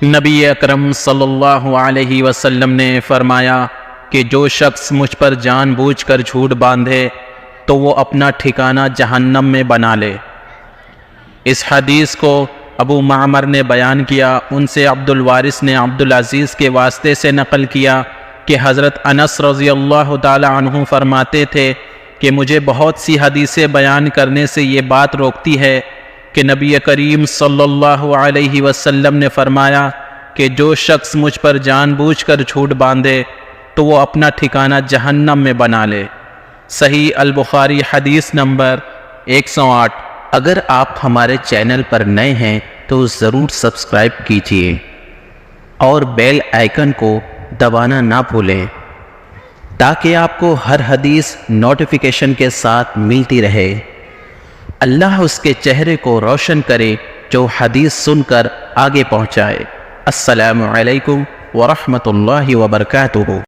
نبی اکرم صلی اللہ علیہ وسلم نے فرمایا کہ جو شخص مجھ پر جان بوجھ کر جھوٹ باندھے تو وہ اپنا ٹھکانہ جہنم میں بنا لے۔ اس حدیث کو ابو معمر نے بیان کیا، ان سے عبد الوارث نے عبد العزیز کے واسطے سے نقل کیا کہ حضرت انس رضی اللہ تعالی عنہ فرماتے تھے کہ مجھے بہت سی حدیثیں بیان کرنے سے یہ بات روکتی ہے کہ نبی کریم صلی اللہ علیہ وسلم نے فرمایا کہ جو شخص مجھ پر جان بوجھ کر جھوٹ باندھے تو وہ اپنا ٹھکانہ جہنم میں بنا لے۔ صحیح البخاری حدیث نمبر 108۔ اگر آپ ہمارے چینل پر نئے ہیں تو ضرور سبسکرائب کیجیے اور بیل آئیکن کو دبانا نہ بھولیں تاکہ آپ کو ہر حدیث نوٹیفیکیشن کے ساتھ ملتی رہے۔ اللہ اس کے چہرے کو روشن کرے جو حدیث سن کر آگے پہنچائے۔ السلام علیکم ورحمۃ اللہ وبرکاتہ۔